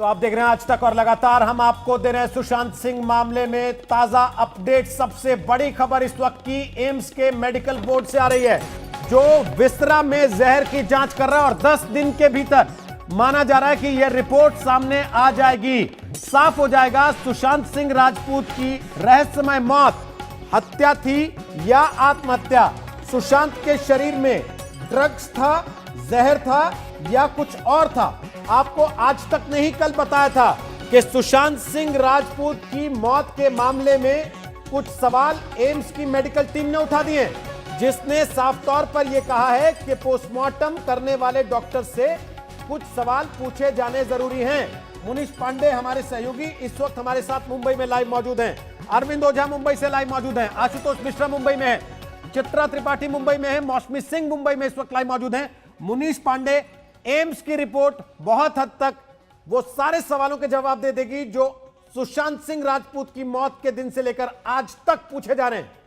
तो आप देख रहे हैं आज तक और लगातार हम आपको दे रहे हैं सुशांत सिंह मामले में ताजा अपडेट। सबसे बड़ी खबर इस वक्त की एम्स के मेडिकल बोर्ड से आ रही है, जो विस्रा में जहर की जांच कर रहा है और 10 दिन के भीतर माना जा रहा है कि यह रिपोर्ट सामने आ जाएगी। साफ हो जाएगा सुशांत सिंह राजपूत की रहस्यमय मौत हत्या थी या आत्महत्या। सुशांत के शरीर में ड्रग्स था, जहर था या कुछ और था। आपको आज तक नहीं कल बताया था कि सुशांत सिंह राजपूत की मौत के मामले में कुछ सवाल एम्स की मेडिकल टीम ने उठा दिए, जिसने साफ तौर पर यह कहा है कि पोस्टमार्टम करने वाले डॉक्टर से कुछ सवाल पूछे जाने जरूरी हैं। मुनीश पांडे हमारे सहयोगी इस वक्त हमारे साथ मुंबई में लाइव मौजूद हैं। अरविंद ओझा मुंबई से लाइव मौजूद हैं। आशुतोष मिश्रा मुंबई में है, चित्रा त्रिपाठी मुंबई में है, मौसमी सिंह मुंबई में इस वक्त लाइव मौजूद हैं। मुनीश पांडे, एम्स की रिपोर्ट बहुत हद तक वो सारे सवालों के जवाब दे देगी जो सुशांत सिंह राजपूत की मौत के दिन से लेकर आज तक पूछे जा रहे हैं।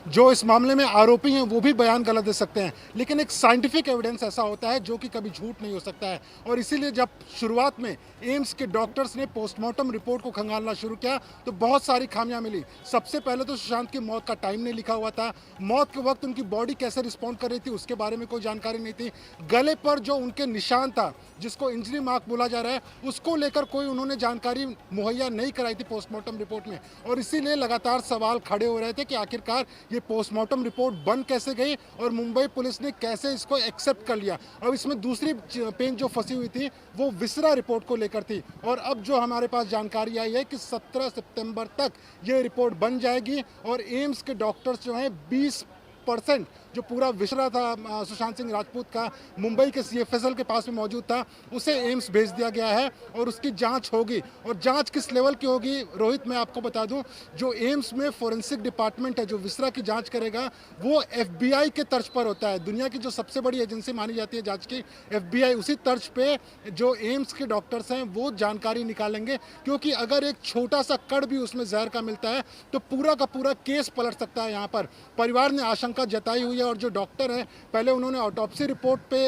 जो इस मामले में आरोपी हैं वो भी बयान गलत दे सकते हैं, लेकिन एक साइंटिफिक एविडेंस ऐसा होता है जो कि कभी झूठ नहीं हो सकता है। और इसीलिए जब शुरुआत में एम्स के डॉक्टर्स ने पोस्टमार्टम रिपोर्ट को खंगालना शुरू किया तो बहुत सारी खामियां मिली। सबसे पहले तो सुशांत की मौत का टाइम नहीं लिखा हुआ था, मौत के वक्त उनकी बॉडी कैसे रिस्पॉन्ड कर रही थी उसके बारे में कोई जानकारी नहीं थी। गले पर जो उनके निशान था, जिसको इंजरी मार्क बोला जा रहा है, उसको लेकर कोई उन्होंने जानकारी मुहैया नहीं कराई थी पोस्टमार्टम रिपोर्ट में। और इसीलिए लगातार सवाल खड़े हो रहे थे कि आखिरकार ये पोस्टमार्टम रिपोर्ट बन कैसे गई और मुंबई पुलिस ने कैसे इसको एक्सेप्ट कर लिया। अब इसमें दूसरी पेन जो फंसी हुई थी वो विस्रा रिपोर्ट को लेकर थी। और अब जो हमारे पास जानकारी आई है कि 17 सितंबर तक ये रिपोर्ट बन जाएगी और एम्स के डॉक्टर्स जो हैं 20% जो पूरा विस्रा था सुशांत सिंह राजपूत का मुंबई के CFSL के पास में मौजूद था, उसे एम्स भेज दिया गया है और उसकी जांच होगी। और जांच किस लेवल की होगी रोहित, मैं आपको बता दूं, जो एम्स में फोरेंसिक डिपार्टमेंट है जो विस्रा की जांच करेगा वो FBI के तर्ज पर होता है। दुनिया की जो सबसे बड़ी एजेंसी मानी जाती है जांच की FBI, उसी तर्ज पे जो एम्स के डॉक्टर्स हैं वो जानकारी निकालेंगे। क्योंकि अगर एक छोटा सा कण भी उसमें जहर का मिलता है तो पूरा का पूरा केस पलट सकता है। यहाँ पर परिवार ने आशंका जताई हुई है और जो डॉक्टर हैं पहले उन्होंने ऑटोप्सी रिपोर्ट पे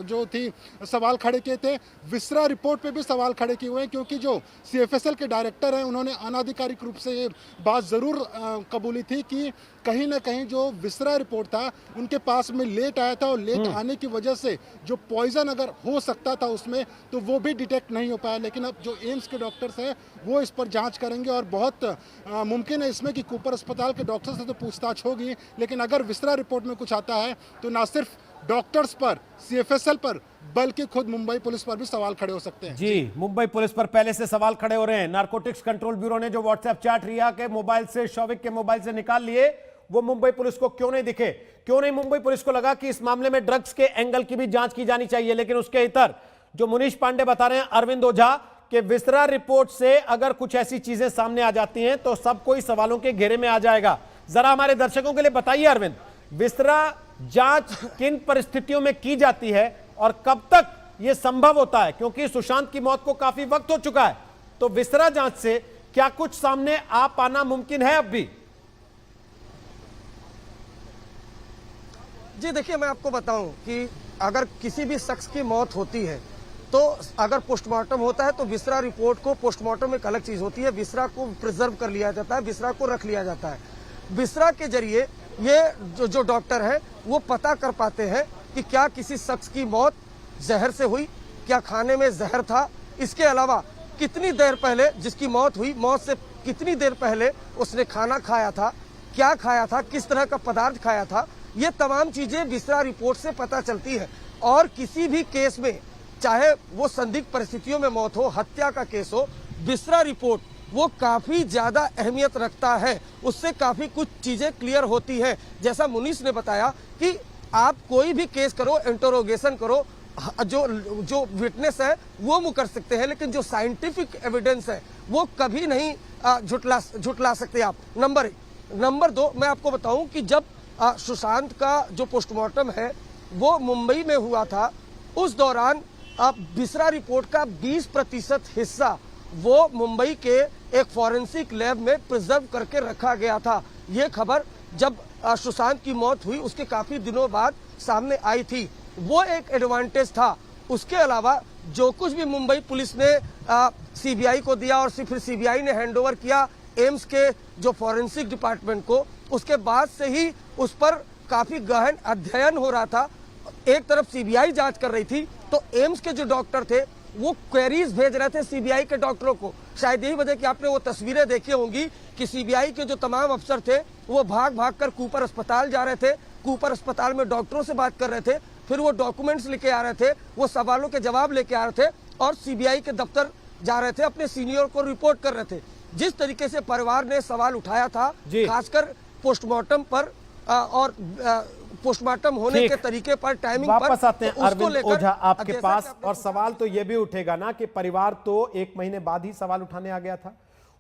जो थी सवाल खड़े किए थे, विस्रा रिपोर्ट पे भी सवाल खड़े किए हुए हैं। क्योंकि जो CFSL के डायरेक्टर हैं उन्होंने अनाधिकारिक रूप से ये बात ज़रूर कबूली थी कि कहीं ना कहीं जो विस्रा रिपोर्ट था उनके पास में लेट आया था और लेट आने की वजह से जो पॉइजन अगर हो सकता था उसमें तो वो भी डिटेक्ट नहीं हो पाया। लेकिन अब जो एम्स के डॉक्टर्स हैं वो इस पर जांच करेंगे और बहुत मुमकिन है इसमें कि कूपर अस्पताल के डॉक्टर से तो पूछताछ होगी, लेकिन अगर विस्रा रिपोर्ट में कुछ आता है तो ना सिर्फ डॉक्टर्स पर, CFSL पर, बल्कि खुद मुंबई पुलिस पर भी सवाल खड़े हो सकते हैं। जी, मुंबई पुलिस पर पहले से सवाल खड़े हो रहे हैं। नारकोटिक्स कंट्रोल ब्यूरो ने जो व्हाट्सएप चैट रिया के मोबाइल से, शौविक के मोबाइल से निकाल लिए, वो मुंबई पुलिस को क्यों नहीं दिखे? क्यों नहीं मुंबई पुलिस को लगा कि इस मामले में ड्रग्स के एंगल की भी जांच की जानी चाहिए? लेकिन उसके इतर जो मुनीश पांडे बता रहे हैं, अरविंद ओझा, कि विस्रा रिपोर्ट से अगर कुछ ऐसी चीजें सामने आ जाती हैं तो सब कोई सवालों के घेरे में आ जाएगा। जरा हमारे दर्शकों के लिए बताइए अरविंद, विस्रा जांच किन परिस्थितियों में की जाती है और कब तक यह संभव होता है? क्योंकि सुशांत की मौत को काफी वक्त हो चुका है, तो विस्रा जांच से क्या कुछ सामने आ पाना मुमकिन है अब भी? जी देखिए, मैं आपको बताऊं कि अगर किसी भी शख्स की मौत होती है तो अगर पोस्टमार्टम होता है तो विस्रा रिपोर्ट को, पोस्टमार्टम एक अलग चीज होती है, विस्रा को प्रिजर्व कर लिया जाता है, विस्रा को रख लिया जाता है। विस्रा के जरिए ये जो डॉक्टर है वो पता कर पाते हैं कि क्या किसी शख्स की मौत जहर से हुई, क्या खाने में जहर था, इसके अलावा कितनी देर पहले जिसकी मौत हुई, मौत से कितनी देर पहले उसने खाना खाया था, क्या खाया था, किस तरह का पदार्थ खाया था। ये तमाम चीजें विस्रा रिपोर्ट से पता चलती है। और किसी भी केस में, चाहे वो संदिग्ध परिस्थितियों में मौत हो, हत्या का केस हो, विस्रा रिपोर्ट वो काफी ज्यादा अहमियत रखता है। उससे काफी कुछ चीजें क्लियर होती है। जैसा मुनीश ने बताया कि आप कोई भी केस करो, इंटरोगेशन करो, जो विटनेस है वो मुकर सकते हैं, लेकिन जो साइंटिफिक एविडेंस है वो कभी नहीं झुटला सकते आप। नंबर 1। नंबर 2, मैं आपको बताऊं कि जब सुशांत का जो पोस्टमार्टम है वो मुंबई में हुआ था, उस दौरान विस्रा रिपोर्ट का 20% हिस्सा वो मुंबई के एक फॉरेंसिक लैब में प्रिजर्व करके रखा गया था। ये खबर जब सुशांत की मौत हुई उसके काफी दिनों बाद सामने आई थी, वो एक एडवांटेज था। उसके अलावा जो कुछ भी मुंबई पुलिस ने सीबीआई को दिया और फिर सीबीआई ने हैंडओवर किया एम्स के जो फॉरेंसिक डिपार्टमेंट को, उसके बाद से ही उस पर काफी गहन अध्ययन हो रहा था। एक तरफ सीबीआई जांच कर रही थी तो एम्स के जो डॉक्टर थे वो क्वेरीज भेज रहे थे सीबीआई के डॉक्टरों को। शायद यही वजह कि आपने वो तस्वीरें देखी होंगी कि सीबीआई के जो तमाम अफसर थे वो भाग भाग कर कूपर अस्पताल जा रहे थे, कूपर अस्पताल में डॉक्टरों से बात कर रहे थे, फिर वो डॉक्यूमेंट्स लेके आ रहे थे, वो सवालों के जवाब लेके आ रहे थे और सीबीआई के दफ्तर जा रहे थे, अपने सीनियर को रिपोर्ट कर रहे थे। जिस तरीके से परिवार ने सवाल उठाया था खासकर पोस्टमार्टम पर और पोस्टमार्टम होने के तरीके पर, टाइमिंग पर, वापस आते हैं तो अरविंद ओझा आपके पास। और सवाल तो यह भी उठेगा ना कि परिवार तो 1 महीने बाद ही सवाल उठाने आ गया था,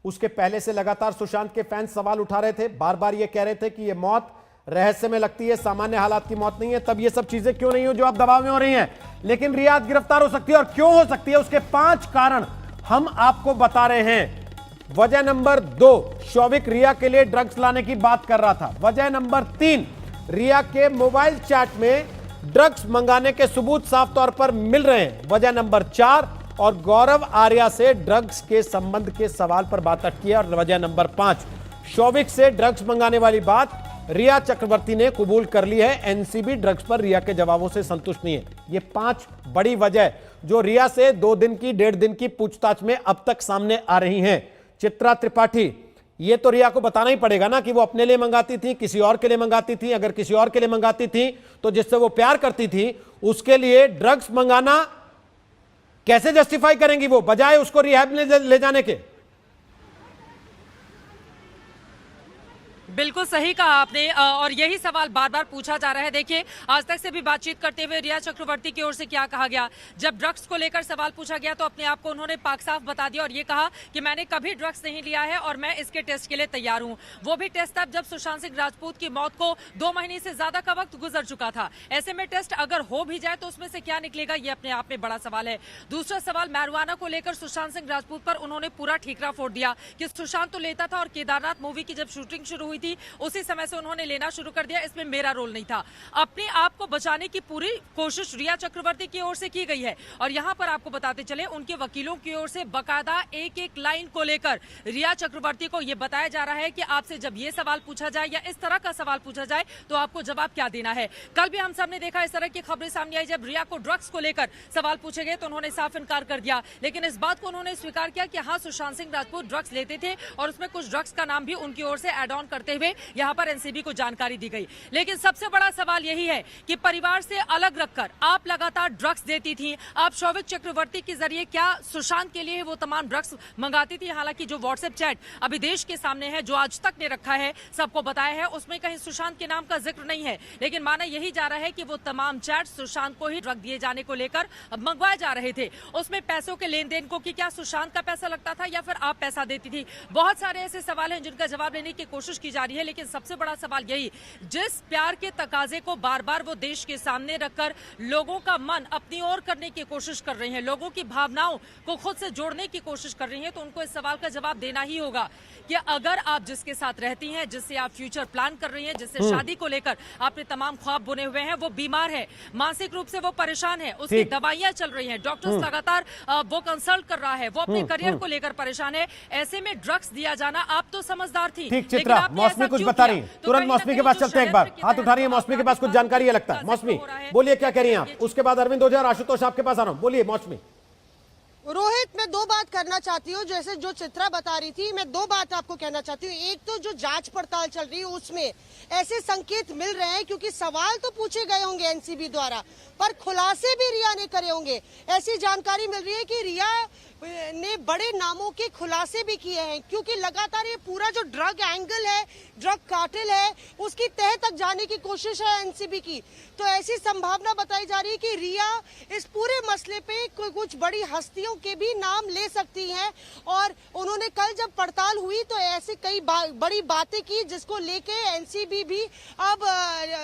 उसके पहले से लगातार सुशांत के फैंस सवाल उठा रहे थे, बार बार ये कह रहे थे कि ये मौत रहस्य में लगती है, सामान्य हालात की मौत नहीं है। तब ये सब चीजें क्यों नहीं हो जो आप दबाव में हो रही हैं? लेकिन रिया गिरफ्तार हो सकती है और क्यों हो सकती है, उसके 5 कारण हम आपको बता रहे हैं। वजह नंबर 2, शौविक रिया के लिए ड्रग्स लाने की बात कर रहा था। वजह नंबर 3, रिया के मोबाइल चैट में ड्रग्स मंगाने के सबूत साफ तौर पर मिल रहे हैं। वजह नंबर 4, और गौरव आर्या से ड्रग्स के संबंध के सवाल पर बात अटकी है। और वजह नंबर 5, शौविक से ड्रग्स मंगाने वाली बात रिया चक्रवर्ती ने कबूल कर ली है। एनसीबी ड्रग्स पर रिया के जवाबों से संतुष्ट नहीं है। ये 5 बड़ी वजह जो रिया से 2 दिन की 1.5 दिन की पूछताछ में अब तक सामने आ रही हैं। चित्रा त्रिपाठी, ये तो रिया को बताना ही पड़ेगा ना कि वो अपने लिए मंगाती थी, किसी और के लिए मंगाती थी। अगर किसी और के लिए मंगाती थी तो जिससे वो प्यार करती थी उसके लिए ड्रग्स मंगाना कैसे जस्टिफाई करेंगी वो, बजाय उसको रिहैब में ले जाने के? बिल्कुल सही कहा आपने और यही सवाल बार बार पूछा जा रहा है। देखिए, आज तक से भी बातचीत करते हुए रिया चक्रवर्ती की ओर से क्या कहा गया, जब ड्रग्स को लेकर सवाल पूछा गया तो अपने आप को उन्होंने पाक साफ बता दिया और ये कहा कि मैंने कभी ड्रग्स नहीं लिया है और मैं इसके टेस्ट के लिए तैयार हूं। वो भी टेस्ट तब जब सुशांत सिंह राजपूत की मौत को 2 महीने से ज्यादा का वक्त गुजर चुका था। ऐसे में टेस्ट अगर हो भी जाए तो उसमें से क्या निकलेगा, ये अपने आप में बड़ा सवाल है। दूसरा सवाल, मैरिजुआना को लेकर सुशांत सिंह राजपूत पर उन्होंने पूरा ठीकरा फोड़ दिया कि सुशांत तो लेता था और केदारनाथ मूवी की जब शूटिंग शुरू हुई थी उसी समय से उन्होंने लेना शुरू कर दिया, इसमें मेरा रोल नहीं था। अपने आप को बचाने की पूरी कोशिश रिया चक्रवर्ती की ओर से की गई है और यहां पर आपको बताते चले उनके वकीलों की ओर से बकायदा एक एक लाइन को लेकर रिया चक्रवर्ती को यह बताया जा रहा है कि आपसे जब ये सवाल पूछा जाए या इस तरह का सवाल पूछा जाए तो आपको जवाब क्या देना है। कल भी हम सब ने देखा इस तरह की खबरें सामने आई, जब रिया को ड्रग्स को लेकर सवाल पूछे गए तो उन्होंने साफ इनकार कर दिया, लेकिन इस बात को उन्होंने स्वीकार किया कि हाँ, सुशांत सिंह राजपूत ड्रग्स लेते थे और उसमें कुछ ड्रग्स का नाम भी उनकी ओर से एड ऑन करते हुए यहां पर एनसीबी को जानकारी दी गई। लेकिन सबसे बड़ा सवाल यही है कि परिवार से अलग रखकर आप लगातार ड्रग्स देती थी, आप शौविक चक्रवर्ती के जरिए क्या सुशांत के लिए वो तमाम ड्रग्स मंगाती थी। हालांकि जो व्हाट्सएप चैट अभी देश के सामने है, जो आज तक ने रखा है, सबको बताया है, उसमें कहीं सुशांत के नाम का जिक्र नहीं है, लेकिन माना यही जा रहा है कि वो तमाम चैट सुशांत को ही ड्रग दिए जाने को लेकर मंगवाए जा रहे थे। उसमें पैसों के लेन देन को कि क्या सुशांत का पैसा लगता था या फिर आप पैसा देती थी। बहुत सारे ऐसे सवाल हैं जिनका जवाब लेने की कोशिश की जा रही है, लेकिन सबसे बड़ा सवाल यही, जिस प्यार के तकाजे को बार बार वो देश के सामने रखकर लोगों का मन अपनी ओर करने की कोशिश कर रही हैं, लोगों की भावनाओं को खुद से जोड़ने की कोशिश कर रही हैं, तो उनको इस सवाल का जवाब देना ही होगा कि अगर आप जिसके साथ रहती हैं, जिससे आप फ्यूचर प्लान कर रही हैं, जिससे शादी को लेकर आपने तमाम ख्वाब बुने हुए हैं, वो बीमार है, मानसिक रूप से वो परेशान है, उसकी दवाइयां चल रही हैं, डॉक्टर्स लगातार वो कंसल्ट कर रहा है, वो अपने करियर को लेकर परेशान है, ऐसे में ड्रग्स दिया जाना, आप तो समझदार थी। ठीक, चित्रा, मौसमी कुछ बता रही है, तुरंत मौसमी के पास चलते हैं, एक बार हाथ उठा रही है मौसमी के पास कुछ जानकारी है लगता है। मौसमी बोलिए क्या कह रही हैं आप, उसके बाद अरविंद ओझा और आशुतोष आपके पास आ रहा हूं, बोलिए मौसमी। रोहित, मैं 2 बात करना चाहती हूँ। जैसे जो चित्रा बता रही थी, मैं 2 बात आपको कहना चाहती हूँ। एक तो जो जांच पड़ताल चल रही है उसमें ऐसे संकेत मिल रहे हैं, क्योंकि सवाल तो पूछे गए होंगे एनसीबी द्वारा, पर खुलासे भी रिया ने करे होंगे। ऐसी जानकारी मिल रही है कि रिया ने बड़े नामों के खुलासे भी किए हैं, क्योंकि लगातार ये पूरा जो ड्रग एंगल है, ड्रग कार्टेल है, उसकी तह तक जाने की कोशिश है एनसीबी की। तो ऐसी संभावना बताई जा रही है कि रिया इस पूरे मसले पे कुछ बड़ी हस्तियों वालों के भी नाम ले सकती हैं। और उन्होंने कल जब पड़ताल हुई तो ऐसी कई बड़ी बातें की जिसको लेके एनसीबी भी अब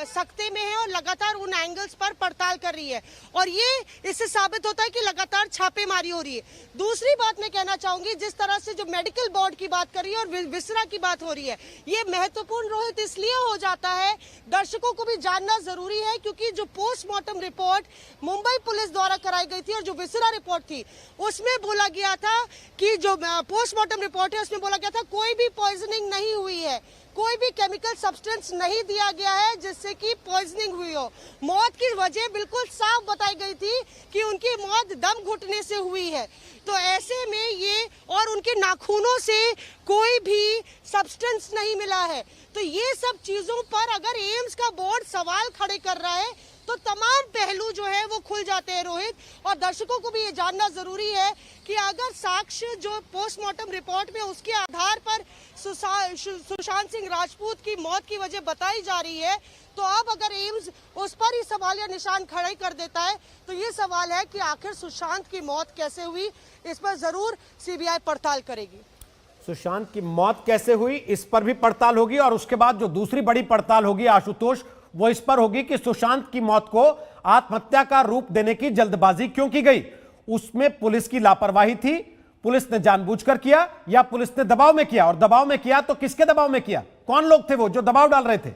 सख्ते में है और लगातार उन एंगल्स पर पड़ताल कर रही है, और ये इससे साबित होता है कि लगातार छापेमारी हो रही है। दूसरी बात मैं कहना चाहूंगी, जिस तरह से जो मेडिकल बोर्ड की बात कर रही है और विसरा की बात हो रही है, ये महत्वपूर्ण रोहित इसलिए हो जाता है, दर्शकों को भी जानना जरूरी है, क्योंकि जो पोस्टमार्टम रिपोर्ट मुंबई पुलिस द्वारा कराई गई थी और जो विसरा रिपोर्ट थी उसमें बोला गया था कि जो पोस्टमार्टम रिपोर्ट है उसमें बोला गया था कोई भी पॉइजनिंग नहीं हुई है, कोई भी केमिकल सब्सटेंस नहीं दिया गया है जिससे कि पॉइजनिंग हुई हो। मौत की वजह बिल्कुल साफ बताई गई थी कि उनकी मौत दम घुटने से हुई है। तो ऐसे में ये और उनके नाखूनों से कोई भी सब्सटेंस नहीं मिला है। तो ये सब चीजों पर अगर एम्स का बोर्ड सवाल खड़े कर रहा है तो तमाम पहलू जो है वो खुल जाते हैं रोहित, और दर्शकों को भी ये जानना जरूरी है कि अगर साक्ष्य जो पोस्टमार्टम रिपोर्ट में उसके आधार पर सुशांत सिंह राजपूत की मौत की वजह बताई जा रही है, तो अब अगर एम्स उस पर ही सवाल या निशान खड़े कर देता है तो ये सवाल है कि आखिर सुशांत की मौत कैसे हुई, इस पर जरूर सीबीआई पड़ताल करेगी। सुशांत की मौत कैसे हुई इस पर भी पड़ताल होगी, और उसके बाद जो दूसरी बड़ी पड़ताल होगी आशुतोष, वो इस पर होगी कि सुशांत की मौत को आत्महत्या का रूप देने की जल्दबाजी क्यों की गई। उसमें पुलिस की लापरवाही थी, पुलिस ने जानबूझकर किया या पुलिस ने दबाव में किया, और दबाव में किया तो किसके दबाव में किया, कौन लोग थे वो जो दबाव डाल रहे थे।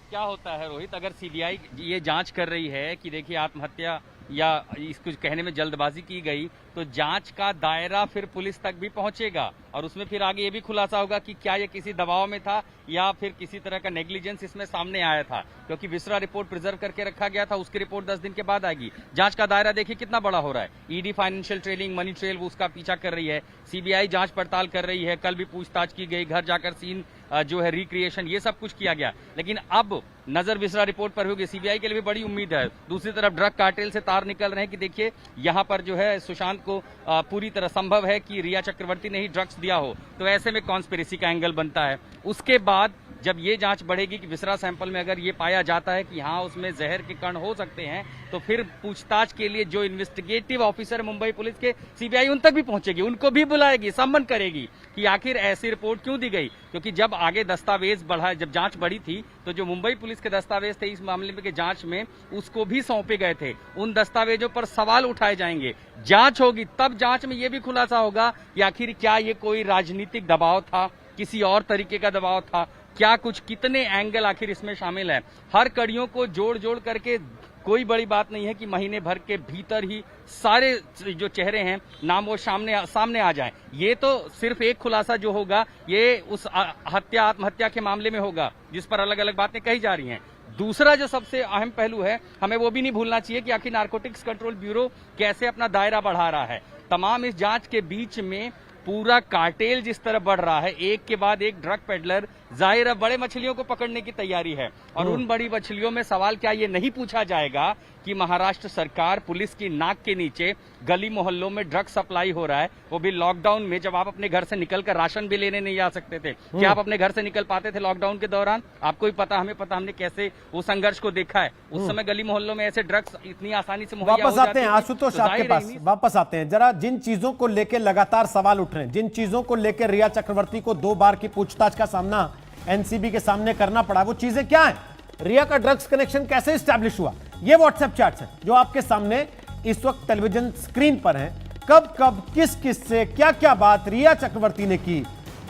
क्या होता है रोहित, अगर सीबीआई ये जांच कर रही है कि देखिए आत्महत्या या इसको कहने में जल्दबाजी की गई, तो जांच का दायरा फिर पुलिस तक भी पहुंचेगा और उसमें फिर आगे ये भी खुलासा होगा कि क्या ये किसी दबाव में था या फिर किसी तरह का नेग्लिजेंस इसमें सामने आया था, क्योंकि विसरा रिपोर्ट प्रिजर्व करके रखा गया था, उसकी रिपोर्ट 10 दिन के बाद आएगी। जांच का दायरा देखिए कितना बड़ा हो रहा है, ED financial trailing money trail वो उसका पीछा कर रही है, सीबीआई जांच पड़ताल कर रही है, कल भी पूछताछ की गई, घर जाकर सीन जो है रिक्रिएशन ये सब कुछ किया गया, लेकिन अब नजर विसरा रिपोर्ट पर होगी। सीबीआई के लिए भी बड़ी उम्मीद है। दूसरी तरफ ड्रग कार्टेल से तार निकल रहे हैं कि देखिए यहाँ पर जो है सुशांत को पूरी तरह संभव है कि रिया चक्रवर्ती ने ही ड्रग्स दिया हो, तो ऐसे में कॉन्स्पिरेसी का एंगल बनता है। उसके बाद जब ये जांच बढ़ेगी कि विसरा सैंपल में अगर ये पाया जाता है कि हाँ उसमें जहर के कण हो सकते हैं, तो फिर पूछताछ के लिए जो इन्वेस्टिगेटिव ऑफिसर मुंबई पुलिस के, सीबीआई उन तक भी पहुंचेगी, उनको भी बुलाएगी, सम्मन करेगी कि आखिर ऐसी रिपोर्ट क्यों दी गई। क्योंकि जब आगे दस्तावेज बढ़ा, जब जांच बढ़ी थी तो जो मुंबई पुलिस के दस्तावेज थे इस मामले में के जांच में उसको भी सौंपे गए थे, उन दस्तावेजों पर सवाल उठाए जाएंगे, जांच होगी, तब जांच में यह भी खुलासा होगा कि आखिर क्या ये कोई राजनीतिक दबाव था, किसी और तरीके का दबाव था, क्या कुछ, कितने एंगल आखिर इसमें शामिल है। हर कड़ियों को जोड़ जोड़ करके कोई बड़ी बात नहीं है कि महीने भर के भीतर ही सारे जो चेहरे हैं नाम वो सामने आ जाएं। ये तो सिर्फ एक खुलासा जो होगा ये उस हत्या आत्महत्या के मामले में होगा जिस पर अलग अलग बातें कही जा रही हैं। दूसरा जो सबसे अहम पहलू है, हमें वो भी नहीं भूलना चाहिए कि आखिर नारकोटिक्स कंट्रोल ब्यूरो कैसे अपना दायरा बढ़ा रहा है। तमाम इस जांच के बीच में पूरा कार्टेल जिस तरह बढ़ रहा है, एक के बाद एक ड्रग पेडलर, जाहिर है बड़े मछलियों को पकड़ने की तैयारी है। और उन बड़ी मछलियों में सवाल क्या ये नहीं पूछा जाएगा कि महाराष्ट्र सरकार पुलिस की नाक के नीचे गली मोहल्लों में ड्रग सप्लाई हो रहा है, वो भी लॉकडाउन में, जब आप अपने घर से निकलकर राशन भी लेने नहीं आ सकते थे। क्या आप अपने घर से निकल पाते थे लॉकडाउन के दौरान? आपको ही पता, हमें पता, हमने कैसे वो संघर्ष को देखा है। उस समय गली मोहल्लों में ऐसे ड्रग्स इतनी आसानी से मुहैया हो वापस आते हैं आशुतोष आपके पास, वापस आते हैं जरा। जिन चीजों को लेकर लगातार सवाल उठ रहे हैं, जिन चीजों को लेकर रिया चक्रवर्ती को 2 बार की पूछताछ का सामना एनसीबी के सामने करना पड़ा, वो चीजें क्या हैं? रिया का ड्रग्स कनेक्शन कैसे एस्टैब्लिश हुआ? ये व्हाट्सएप चैट्स हैं जो आपके सामने इस वक्त टेलीविजन स्क्रीन पर हैं। कब कब किस किस से क्या क्या बात रिया चक्रवर्ती ने की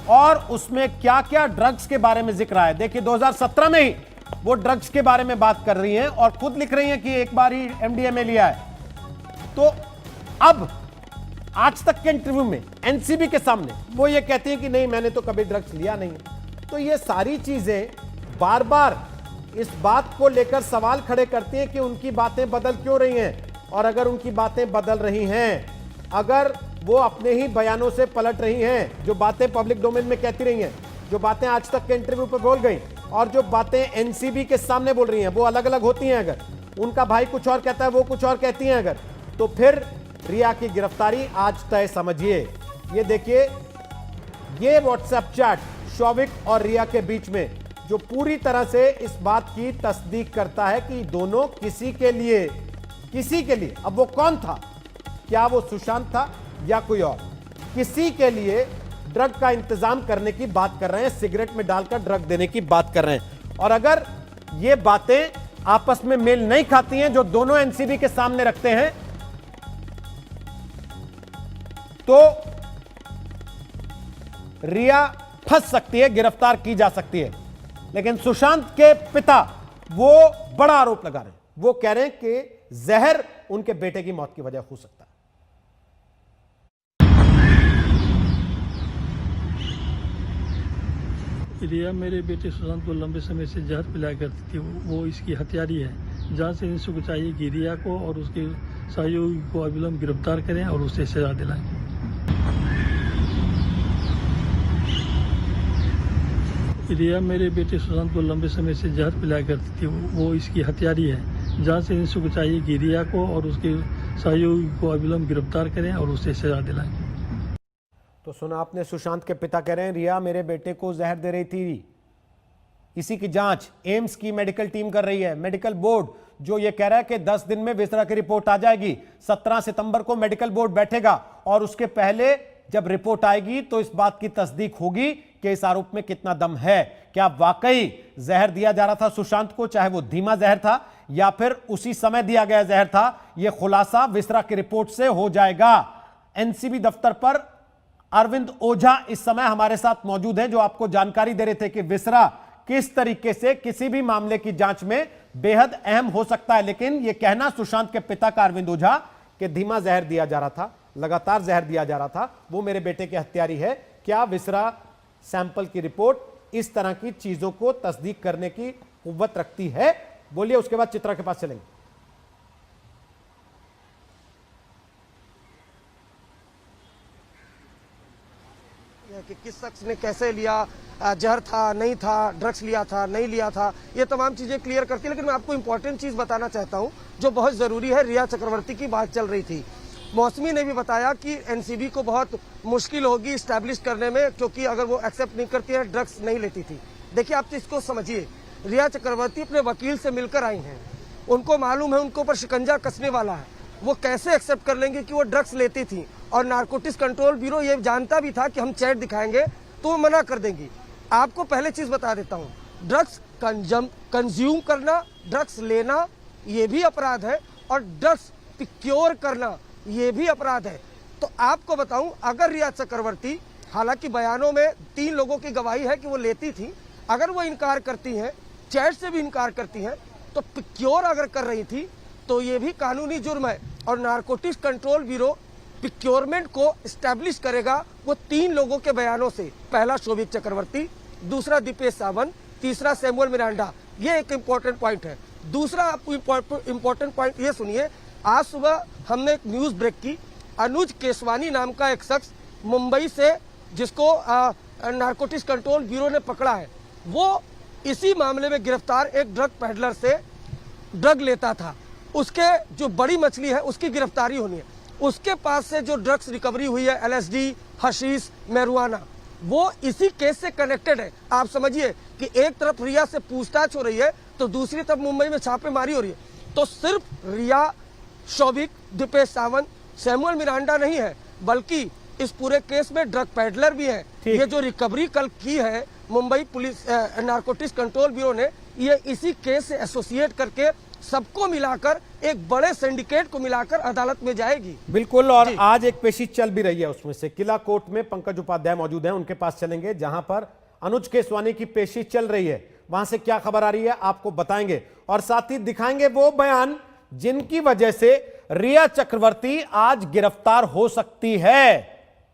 और उसमें क्या क्या ड्रग्स के बारे में जिक्र आया। देखिए 2017 में ही वो ड्रग्स के बारे में बात कर रही हैं और खुद लिख रही हैं कि एक बार ही एमडीएमए लिया है। तो अब आज तक के इंटरव्यू में एनसीबी के सामने वो ये कहती हैं कि नहीं मैंने तो कभी ड्रग्स लिया नहीं। तो ये सारी चीजें बार बार इस बात को लेकर सवाल खड़े करती हैं कि उनकी बातें बदल क्यों रही हैं, और अगर उनकी बातें बदल रही हैं, अगर वो अपने ही बयानों से पलट रही हैं, जो बातें पब्लिक डोमेन में कहती रही हैं, जो बातें आज तक के इंटरव्यू पर बोल गई और जो बातें एनसीबी के सामने बोल रही हैं वो अलग अलग होती हैं, अगर उनका भाई कुछ और कहता है वो कुछ और कहती हैं, अगर तो फिर रिया की गिरफ्तारी आज तय समझिए। ये देखिए, ये व्हाट्सएप चैट शौविक और रिया के बीच में जो पूरी तरह से इस बात की तस्दीक करता है कि दोनों किसी के लिए, अब वो कौन था, क्या वो सुशांत था या कोई और, किसी के लिए ड्रग का इंतजाम करने की बात कर रहे हैं, सिगरेट में डालकर ड्रग देने की बात कर रहे हैं। और अगर ये बातें आपस में मेल नहीं खाती हैं जो दोनों एनसीबी के सामने रखते हैं, तो रिया फंस सकती है, गिरफ्तार की जा सकती है। लेकिन सुशांत के पिता वो बड़ा आरोप लगा रहे हैं, वो कह रहे हैं कि जहर उनके बेटे की मौत की वजह हो सकता है। रिया मेरे बेटे सुशांत को लंबे समय से जहर पिलाया करती थी, वो इसकी हत्यारी है। जांच एजेंसी को चाहिए कि रिया को और उसके सहयोगी को अविलंब गिरफ्तार करें और उसे सजा दिलाएं। रिया मेरे बेटे सुशांत को लंबे समय से जहर पिलाया करती थी, वो इसकी हत्यारी है। जांच एजेंसी को चाहिए कि रिया को और उसके सहयोगी को अविलंब गिरफ्तार करें और उसे सजा दिलाएं। तो सुना आपने, सुशांत के पिता कह रहे हैं रिया मेरे बेटे को जहर दे रही थी। इसी की जांच एम्स की मेडिकल टीम कर रही है। मेडिकल बोर्ड जो ये कह रहा है कि 10 दिन में विसरा की रिपोर्ट आ जाएगी। 17 सितंबर को मेडिकल बोर्ड बैठेगा और उसके पहले जब रिपोर्ट आएगी तो इस बात की तस्दीक होगी कि इस आरोप में कितना दम है। क्या वाकई जहर दिया जा रहा था सुशांत को, चाहे वो धीमा जहर था या फिर उसी समय दिया गया जहर था, यह खुलासा विसरा की रिपोर्ट से हो जाएगा। एनसीबी दफ्तर पर अरविंद ओझा इस समय हमारे साथ मौजूद हैं, जो आपको जानकारी दे रहे थे कि विसरा किस तरीके से किसी भी मामले की जांच में बेहद अहम हो सकता है। लेकिन यह कहना सुशांत के पिता का अरविंद ओझा कि धीमा जहर दिया जा रहा था, लगातार जहर दिया जा रहा था, वो मेरे बेटे की हत्यारी है। क्या विसरा सैंपल की रिपोर्ट इस तरह की चीजों को तस्दीक करने की कुव्वत रखती है? बोलिए, उसके बाद चित्रा के पास चलेंगे। कि किस शख्स ने कैसे लिया, जहर था नहीं था, ड्रग्स लिया था नहीं लिया था, ये तमाम चीजें क्लियर करती है। लेकिन मैं आपको इंपॉर्टेंट चीज बताना चाहता हूं जो बहुत जरूरी है। रिया चक्रवर्ती की बात चल रही थी, मौसमी ने भी बताया कि एनसीबी को बहुत मुश्किल होगी इस्टेब्लिश करने में, क्योंकि अगर वो एक्सेप्ट नहीं करती है, ड्रग्स नहीं लेती थी। देखिए, आप इसको समझिए, रिया चक्रवर्ती अपने वकील से मिलकर आई हैं, उनको मालूम है उनको ऊपर शिकंजा कसने वाला है। वो कैसे एक्सेप्ट कर लेंगे कि वो ड्रग्स लेती थी? और नारकोटिक्स कंट्रोल ब्यूरो ये जानता भी था कि हम चैट दिखाएंगे तो वो मना कर देंगी। आपको पहले चीज बता देता हूँ, ड्रग्स कंज्यूम करना, ड्रग्स लेना ये भी अपराध है, और ड्रग्स प्रोक्योर करना ये भी अपराध है। तो आपको बताऊं, अगर रिया चक्रवर्ती, हालांकि बयानों में 3 लोगों की गवाही है कि वो लेती थी, अगर वो इनकार करती हैं, चैट से भी इनकार करती हैं, तो प्रोक्योर अगर कर रही थी तो ये भी कानूनी जुर्म है। और नारकोटिक्स कंट्रोल ब्यूरो प्रोक्योरमेंट को एस्टैब्लिश करेगा वो 3 लोगों के बयानों से। पहला शोभिक चक्रवर्ती, दूसरा दीपेश सावंत, तीसरा सैमुअल मिरांडा। ये एक इम्पोर्टेंट पॉइंट है। दूसरा आपको इम्पोर्टेंट पॉइंट ये सुनिए, आज सुबह हमने एक न्यूज ब्रेक की, अनुज केसवानी नाम का एक शख्स मुंबई से, जिसको नारकोटिक्स कंट्रोल ब्यूरो ने पकड़ा है, वो इसी मामले में गिरफ्तार एक ड्रग पेडलर से ड्रग लेता था। उसके जो बड़ी मछली है उसकी गिरफ्तारी होनी है। उसके पास से जो ड्रग्स रिकवरी हुई है, एलएसडी, हशीश, मैरिजुआना, वो इसी केस से कनेक्टेड है। आप समझिए कि एक तरफ रिया से पूछताछ हो रही है तो दूसरी तरफ मुंबई में छापेमारी हो रही है। तो सिर्फ रिया, शोभिक, दीपेश सावंत, सैमुअल मिरांडा नहीं है, बल्कि इस पूरे केस में ड्रग पेडलर भी है। ये जो रिकवरी कल की है Mumbai police narcotics control bureau ने, ये इसी केस से एसोसिएट करके सबको मिलाकर एक बड़े सिंडिकेट को मिलाकर अदालत में जाएगी। बिल्कुल। और आज एक पेशी चल भी रही है, उसमें से किला कोर्ट में पंकज उपाध्याय मौजूद हैं, उनके पास चलेंगे जहां पर अनुज केसवानी की पेशी चल रही है। वहां से क्या खबर आ रही है आपको बताएंगे, और साथ ही दिखाएंगे वो बयान जिनकी वजह से रिया चक्रवर्ती आज गिरफ्तार हो सकती है।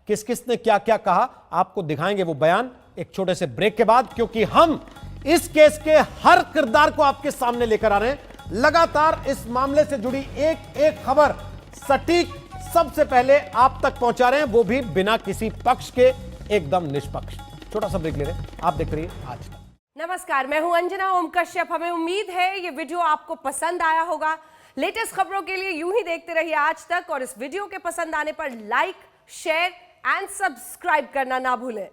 किस किस ने क्या क्या कहा आपको दिखाएंगे वो बयान एक छोटे से ब्रेक के बाद, क्योंकि हम इस केस के हर किरदार को आपके सामने लेकर आ रहे हैं। लगातार इस मामले से जुड़ी एक एक खबर सटीक सबसे पहले आप तक पहुंचा रहे हैं, वो भी बिना किसी पक्ष के, एकदम निष्पक्ष। छोटा सा ब्रेक ले रहे हैं, आप देख रही हैं आज तक। नमस्कार, मैं हूं अंजना ओम कश्यप। हमें उम्मीद है ये वीडियो आपको पसंद आया होगा। लेटेस्ट खबरों के लिए यूं ही देखते रहिए आज तक, और इस वीडियो के पसंद आने पर लाइक, शेयर एंड सब्सक्राइब करना ना भूलें।